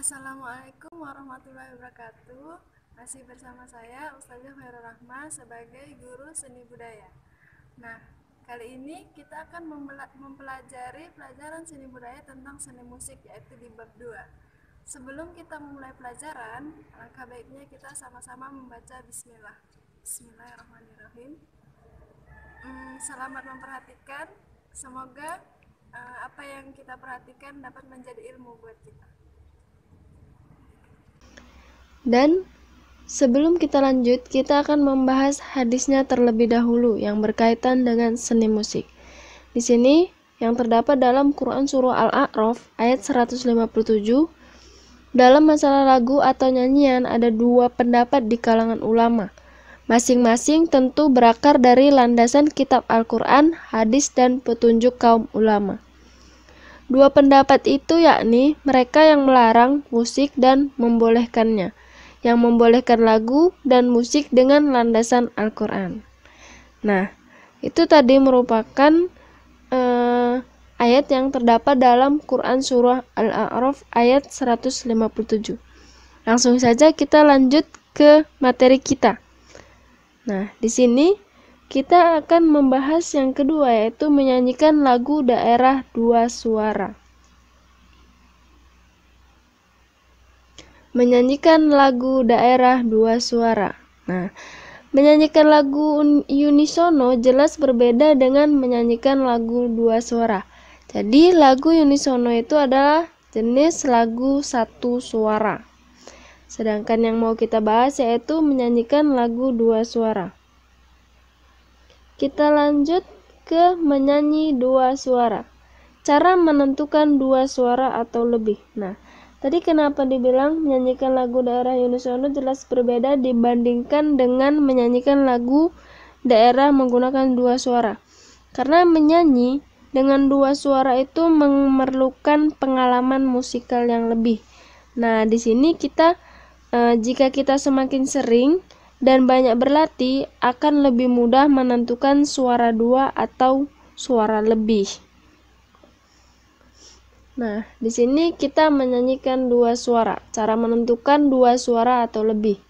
Assalamualaikum warahmatullahi wabarakatuh. Masih bersama saya Ustazah Khairul Rahma sebagai guru seni budaya. Nah, kali ini kita akan mempelajari pelajaran seni budaya tentang seni musik, yaitu di bab 2. Sebelum kita memulai pelajaran, alangkah baiknya kita sama-sama membaca bismillah. Bismillahirrahmanirrahim. Selamat memperhatikan. Semoga apa yang kita perhatikan dapat menjadi ilmu buat kita. Dan sebelum kita lanjut, kita akan membahas hadisnya terlebih dahulu yang berkaitan dengan seni musik. Di sini yang terdapat dalam Quran Surah Al-A'raf ayat 157, dalam masalah lagu atau nyanyian ada dua pendapat di kalangan ulama. Masing-masing tentu berakar dari landasan kitab Al-Quran, hadis, dan petunjuk kaum ulama. Dua pendapat itu yakni mereka yang melarang musik dan membolehkannya, yang membolehkan lagu dan musik dengan landasan Al-Quran. Nah, itu tadi merupakan ayat yang terdapat dalam Quran Surah Al-A'raf ayat 157. Langsung saja kita lanjut ke materi kita. Nah, di sini kita akan membahas yang kedua, yaitu menyanyikan lagu daerah dua suara. Menyanyikan lagu daerah dua suara. Nah, menyanyikan lagu unisono jelas berbeda dengan menyanyikan lagu dua suara. Jadi, lagu unisono itu adalah jenis lagu satu suara. Sedangkan yang mau kita bahas yaitu menyanyikan lagu dua suara. Kita lanjut ke menyanyi dua suara. Cara menentukan dua suara atau lebih. Nah, tadi kenapa dibilang menyanyikan lagu daerah unisono jelas berbeda dibandingkan dengan menyanyikan lagu daerah menggunakan dua suara? Karena menyanyi dengan dua suara itu memerlukan pengalaman musikal yang lebih. Nah, di sini jika kita semakin sering dan banyak berlatih, akan lebih mudah menentukan suara dua atau suara lebih. Nah, di sini kita menyanyikan dua suara. Cara menentukan dua suara atau lebih.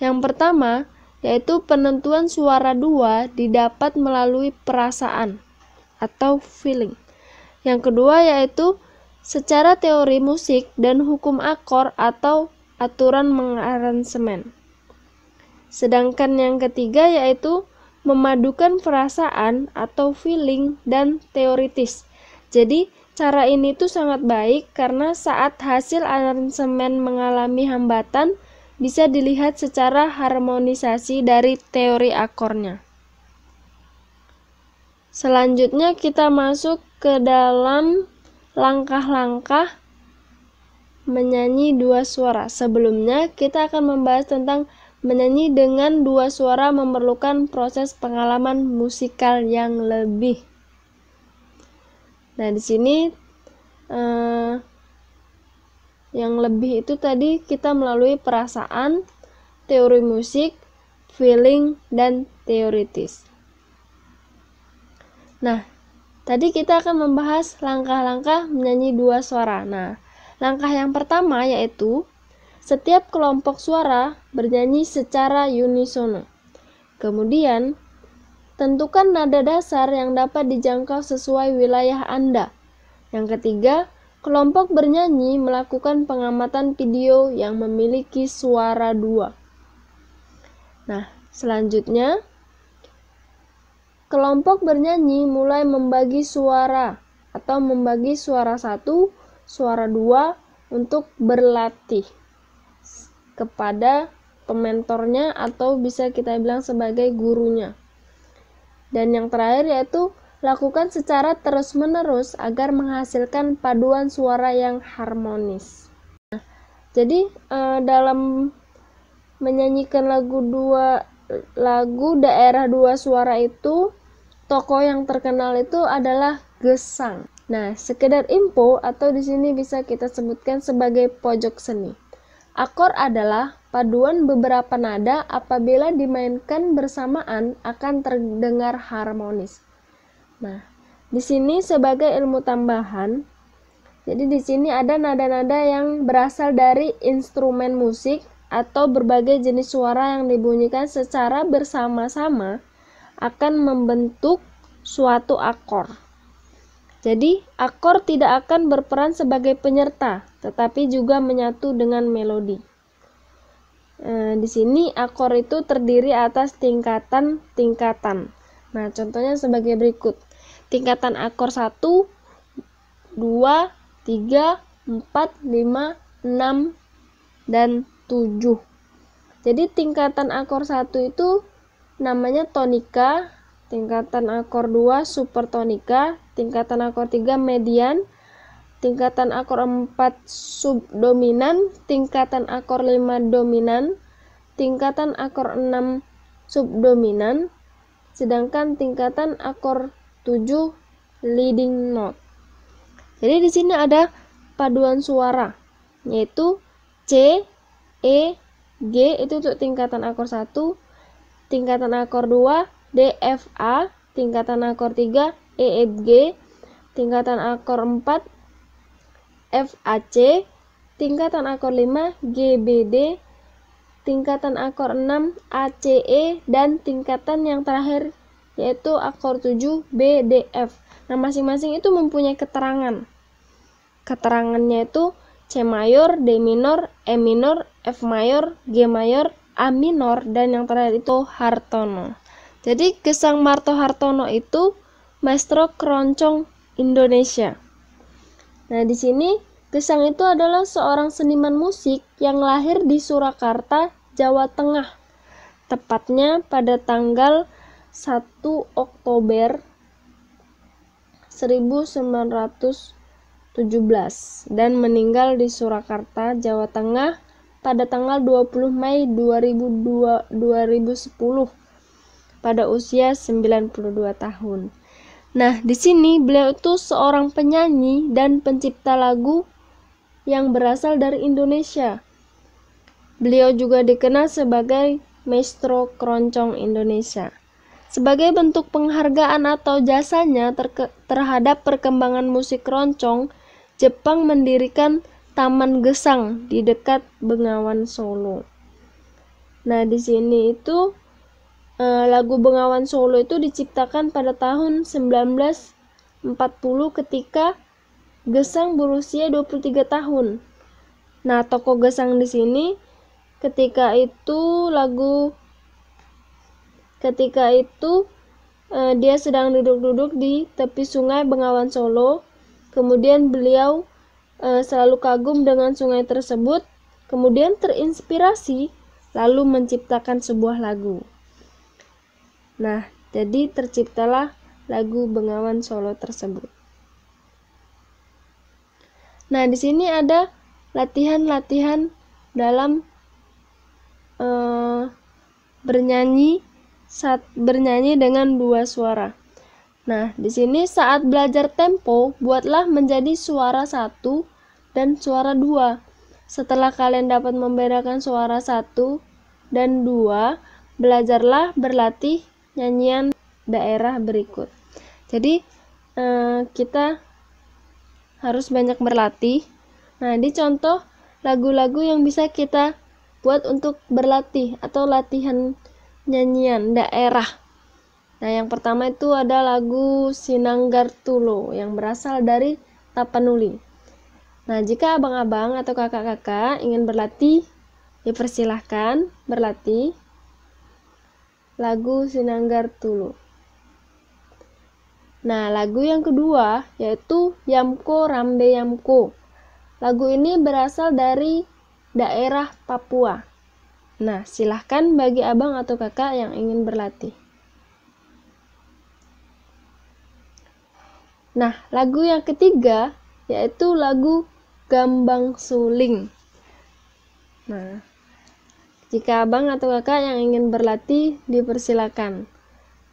Yang pertama, yaitu penentuan suara dua didapat melalui perasaan atau feeling. Yang kedua yaitu secara teori musik dan hukum akor atau aturan mengaransemen. Sedangkan yang ketiga yaitu memadukan perasaan atau feeling dan teoritis. Jadi, cara ini tuh sangat baik karena saat hasil aransemen mengalami hambatan, bisa dilihat secara harmonisasi dari teori akornya. Selanjutnya kita masuk ke dalam langkah-langkah menyanyi dua suara. Sebelumnya kita akan membahas tentang menyanyi dengan dua suara memerlukan proses pengalaman musikal yang lebih. Nah, di sini yang lebih itu tadi kita melalui perasaan, teori musik, feeling, dan teoritis. Nah, tadi kita akan membahas langkah-langkah menyanyi dua suara. Nah, langkah yang pertama yaitu setiap kelompok suara bernyanyi secara unisono. Kemudian, tentukan nada dasar yang dapat dijangkau sesuai wilayah Anda. Yang ketiga, kelompok bernyanyi melakukan pengamatan video yang memiliki suara dua. Nah, selanjutnya, kelompok bernyanyi mulai membagi suara atau membagi suara satu, suara dua untuk berlatih kepada pementornya atau bisa kita bilang sebagai gurunya. Dan yang terakhir yaitu lakukan secara terus-menerus agar menghasilkan paduan suara yang harmonis. Nah, jadi dalam menyanyikan lagu daerah dua suara itu, tokoh yang terkenal itu adalah Gesang. Nah, sekedar info atau di sini bisa kita sebutkan sebagai pojok seni. Akor adalah paduan beberapa nada apabila dimainkan bersamaan akan terdengar harmonis. Nah, di sini sebagai ilmu tambahan, Jadi di sini ada nada-nada yang berasal dari instrumen musik atau berbagai jenis suara yang dibunyikan secara bersama-sama akan membentuk suatu akor. Jadi, akor tidak akan berperan sebagai penyerta, tetapi juga menyatu dengan melodi. Di sini akor itu terdiri atas tingkatan-tingkatan. Nah, contohnya sebagai berikut. Tingkatan akor 1, 2, 3, 4, 5, 6, dan 7. Jadi tingkatan akor 1 itu namanya tonika, tingkatan akor 2 supertonika, tingkatan akor 3 median, tingkatan akor 4 subdominan, tingkatan akor 5 dominan, tingkatan akor 6 subdominan, sedangkan tingkatan akor 7 leading note. Jadi di sini ada paduan suara, yaitu C, E, G itu untuk tingkatan akor 1, tingkatan akor 2 D, F, A, tingkatan akor 3 E, F, G, tingkatan akor 4 F, A, C, tingkatan akor 5 G, B, D, tingkatan akor 6 A, C, E, dan tingkatan yang terakhir yaitu akor 7 B, D, F. Nah, masing-masing itu mempunyai keterangan. Keterangannya itu C mayor, D minor, E minor, F mayor, G mayor, A minor, dan yang terakhir itu Hartono. Jadi Gesang Marto Hartono itu maestro keroncong Indonesia. Nah, di sini Gesang itu adalah seorang seniman musik yang lahir di Surakarta, Jawa Tengah. Tepatnya pada tanggal 1 Oktober 1917 dan meninggal di Surakarta, Jawa Tengah pada tanggal 20 Mei 2010 pada usia 92 tahun. Nah, di sini beliau itu seorang penyanyi dan pencipta lagu yang berasal dari Indonesia. Beliau juga dikenal sebagai maestro keroncong Indonesia. Sebagai bentuk penghargaan atau jasanya terhadap perkembangan musik keroncong, Jepang mendirikan Taman Gesang di dekat Bengawan Solo. Nah, di sini itu lagu Bengawan Solo itu diciptakan pada tahun 1940 ketika Gesang berusia 23 tahun. Nah, tokoh Gesang di sini ketika itu dia sedang duduk-duduk di tepi sungai Bengawan Solo. Kemudian beliau selalu kagum dengan sungai tersebut, kemudian terinspirasi lalu menciptakan sebuah lagu. Nah, jadi terciptalah lagu Bengawan Solo tersebut. Nah, di sini ada latihan-latihan dalam bernyanyi dengan dua suara. Nah, di sini saat belajar tempo, buatlah menjadi suara 1 dan suara 2. Setelah kalian dapat membedakan suara 1 dan 2, belajarlah berlatih nyanyian daerah berikut. Jadi, kita harus banyak berlatih. Nah, di contoh lagu-lagu yang bisa kita buat untuk berlatih atau latihan nyanyian daerah. Nah, yang pertama itu ada lagu Sinanggartulo yang berasal dari Tapanuli. Nah, jika abang-abang atau kakak-kakak ingin berlatih, dipersilahkan berlatih lagu Sinanggartulo. Nah, lagu yang kedua yaitu Yamko Rambe Yamko. Lagu ini berasal dari daerah Papua. Nah, silahkan bagi abang atau kakak yang ingin berlatih. Nah, lagu yang ketiga yaitu lagu Gambang Suling. Nah, jika abang atau kakak yang ingin berlatih, dipersilakan.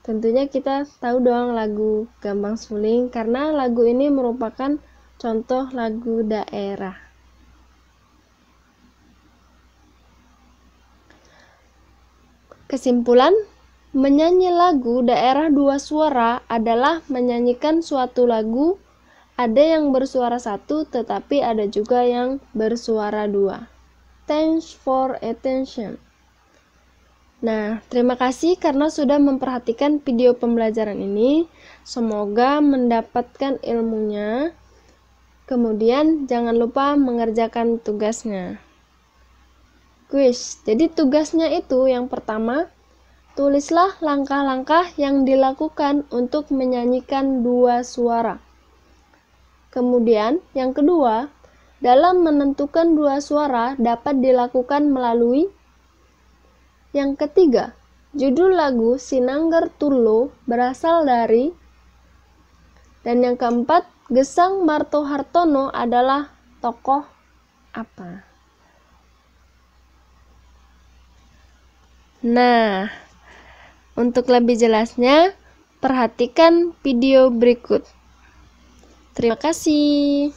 Tentunya kita tahu dong lagu Gambang Suling karena lagu ini merupakan contoh lagu daerah. Kesimpulan, menyanyi lagu daerah dua suara adalah menyanyikan suatu lagu ada yang bersuara satu, tetapi ada juga yang bersuara dua. Thanks for attention. Nah, terima kasih karena sudah memperhatikan video pembelajaran ini. Semoga mendapatkan ilmunya. Kemudian jangan lupa mengerjakan tugasnya. Quiz. Jadi tugasnya itu yang pertama, tulislah langkah-langkah yang dilakukan untuk menyanyikan dua suara. Kemudian, yang kedua, dalam menentukan dua suara dapat dilakukan melalui. Yang ketiga, judul lagu Sinanggar Tullo berasal dari. Dan yang keempat, Gesang Martohartono adalah tokoh apa? Nah, untuk lebih jelasnya, perhatikan video berikut. Terima kasih.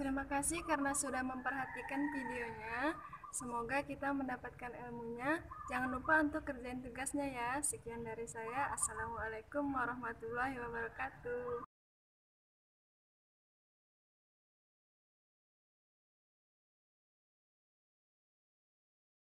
Terima kasih karena sudah memperhatikan videonya. Semoga kita mendapatkan ilmunya. Jangan lupa untuk kerjain tugasnya ya. Sekian dari saya. Assalamualaikum warahmatullahi wabarakatuh.